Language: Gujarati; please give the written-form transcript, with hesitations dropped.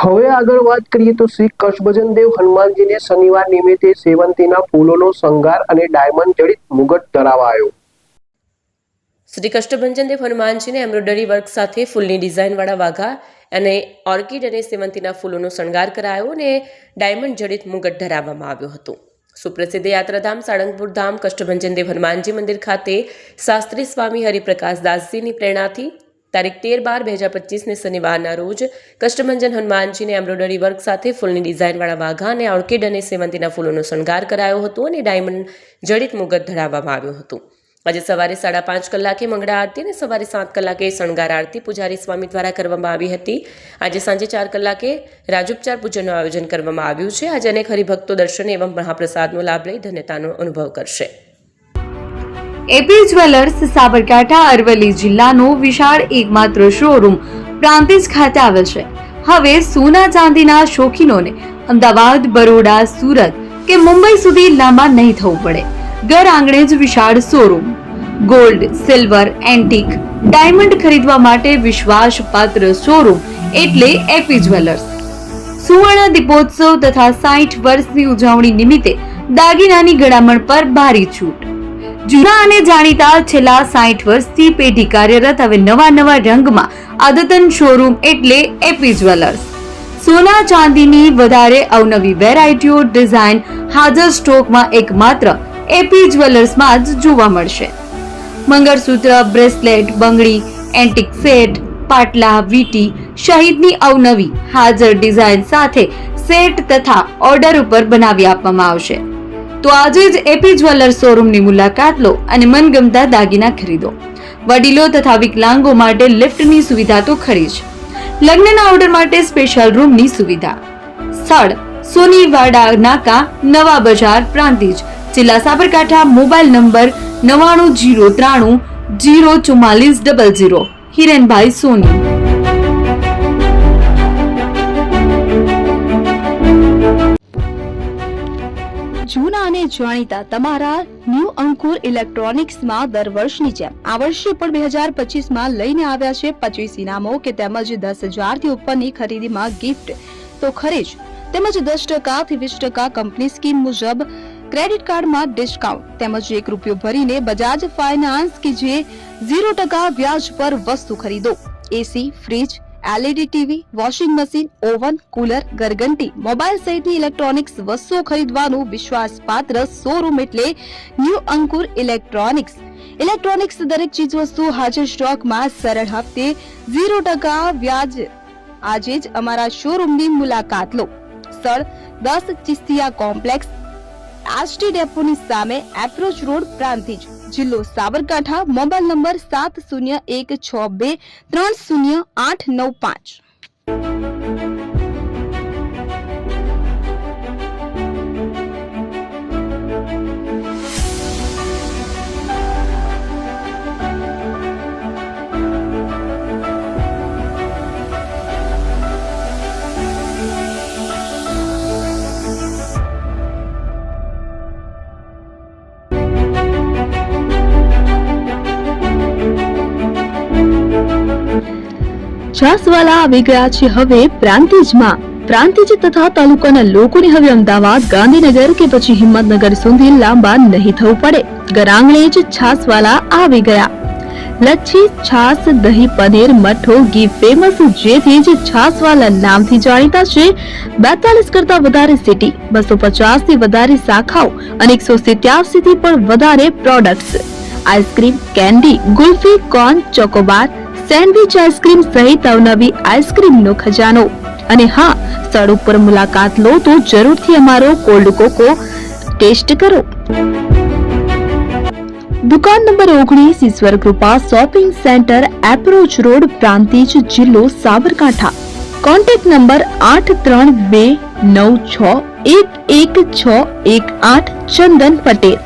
હવે આગળ વાત કરીએ તો શ્રી કષ્ટભંજન દેવ હનુમાનજીને શનિવાર નિમિત્તે સેવંતીના ફૂલોનો શણગાર અને ડાયમંડ જડિત મુગટ ધરાવાયો। શ્રી કષ્ટભંજન દેવ હનુમાનજીને એમ્બ્રોઇડરી વર્ક સાથે ફૂલની ડિઝાઇનવાળા વાઘા અને ઓર્કિડ અને સેવંતીના ફૂલોનો શણગાર કરાયો અને ડાયમંડ જડિત મુગટ ધરાવવામાં આવ્યો હતો। સુપ્રસિદ્ધ યાત્રાધામ સાળંગપુર ધામ કષ્ટભંજન દેવ હનુમાનજી મંદિર ખાતે શાસ્ત્રી સ્વામી હરિપ્રકાશ દાસજીની પ્રેરણાથી તારીખ 13/12/2025 શનિવારના રોજ કષ્ટભંજન હનુમાનજીને એમ્બ્રોઇડરી વર્ક સાથે ફૂલની ડિઝાઇનવાળા વાઘા અને ઓર્કિડ અને સેવંતીના ફૂલોનો શણગાર કરાયો હતો અને ડાયમંડ જડિત મુગટ ધરાવવામાં આવ્યું હતું। આજે સવારે 5:30 કલાકે મંગળા આરતી અને સવારે 7 કલાકે શણગાર આરતી પૂજારી સ્વામી દ્વારા કરવામાં આવી હતી। આજે સાંજે 4 કલાકે રાજોપચાર પૂજનનું આયોજન કરવામાં આવ્યું છે। આજે અનેક હરિભક્તો દર્શન એવં મહાપ્રસાદનો લાભ લઈ ધન્યતાનો અનુભવ કરશે। એપી જ્વેલર્સ સાબરકાંઠા અરવલ્લી જિલ્લાનો વિશાળ એકમાત્ર શોરૂમ પ્રાંતિજ ખાતે આવેલ છે। હવે સોના ચાંદીના શોખીનોને અમદાવાદ, બરોડા, સુરત કે મુંબઈ સુધી લાંબા નહીં થવું પડે। ઘર આંગણે જ વિશાળ showroom. Gold, silver, antique, diamond ખરીદવા માટે વિશ્વાસપાત્ર શોરૂમ એટલે એપી જ્વેલર્સ। સુવર્ણ દીપોત્સવ તથા 60 વર્ષની ઉજવણી નિમિત્તે દાગીનાની ગળામણ પર ભારી છૂટ। જૂના અને જાણીતા છેલ્લા 60 વર્ષથી પેઢી કાર્યરત હવે નવા રંગમાં અદ્યતન શોરૂમ એટલે એપી જ્વેલર્સ। સોના ચાંદીની વધારે અવનવી વેરાયટીઓ, ડિઝાઇન હાજર સ્ટોકમાં એકમાત્ર એપી જ્વેલર્સમાં જ જોવા મળશે। મંગળસૂત્ર, બ્રેસલેટ, બંગડી, એન્ટિક સેટ, પાટલા, વીટી સહિતની અવનવી હાજર ડિઝાઇન સાથે સેટ તથા ઓર્ડર ઉપર બનાવી આપવામાં આવશે। તો આજે જ એપી જ્વેલર્સ શોરૂમની મુલાકાત લો અને મનગમતા દાગીના ખરીદો। વડીલો તથા વિકલાંગો માટે લિફ્ટની સુવિધા તો ખરી જ, લગ્નના ઓર્ડર માટે સ્પેશિયલ રૂમની સુવિધા। સ્થળ સોનીવાડા નાકા, નવા બજાર, પ્રાંતિજ, જિલ્લા સાબરકાંઠા। Mobile number 9903 04400। હિરેનભાઈ સોની। જૂના અને જાણીતા તમારા ન્યૂ અંકુર ઇલેક્ટ્રોનિક્સમાં દર વર્ષની જેમ આ વર્ષે પણ 2025માં લઈને આવ્યા છે 25 ઇનામો કે તેમજ 10,000 થી ઉપરની ખરીદીમાં ગિફ્ટ તો ખરી જ, તેમજ 10% થી 20% કંપની સ્કીમ મુજબ ક્રેડિટ કાર્ડમાં ડિસ્કાઉન્ટ તેમજ ₹1 ભરીને બજાજ ફાઇનાન્સ કે જે 0% વ્યાજ પર વસ્તુ ખરીદો। AC, fridge, LED TV, washing machine, oven, cooler, ગરગંટી, મોબાઈલ સહિતની ઇલેક્ટ્રોનિક્સ વસ્તુઓ ખરીદવાનું વિશ્વાસપાત્ર શોરૂમ એટલે ન્યૂ અંકુર ઇલેક્ટ્રોનિક્સ। ઇલેક્ટ્રોનિક્સ દરેક ચીજ વસ્તુ હાજર સ્ટોકમાં સરળ હપ્તે 0% વ્યાજ। આજે જ અમારા શોરૂમની મુલાકાત લો। સ્થળ 10 ચિસ્તિયા કોમ્પ્લેક્સ, આરટી ડેપોની સામે, એપ્રોચ રોડ, પ્રાંતિજ, જિલ્લો સાબરકાંઠા। Mobile number 7016230895। છાસવાલા આવી ગયા છે હવે પ્રાંતિજમાં। પ્રાંતિજ તથા તાલુકાના લોકોને હવે અમદાવાદ, ગાંધીનગર કે પછી હિંમતનગર સુધી લાંબા નહીં થવું પડે। ઘર આંગણે જ છાસવાલા આવી ગયા। લચ્છી, છાસ, દહીં, પનીર, મઠો, ઘી ફેમસ, જેથી જ છાસવાલા નામથી જાણીતા છે। 42 કરતા વધારે સિટી, 250 થી વધારે શાખાઓ અને 187 થી પણ વધારે products. Ice cream, candy, kulfi, corn, Chocobar, sandwich ice cream સહિત અવનવી આઈસ્ક્રીમનો ખજાનો। અને હા, સ્થળ ઉપર મુલાકાત લો તો જરૂરથી અમારો કોલ્ડ કોકો ટેસ્ટ કરો। દુકાન number 19, Ishwar Krupa shopping centre, approach road, Prantij, જિલ્લો સાબરકાંઠા। Contact number 8329611618 Chandan Patel.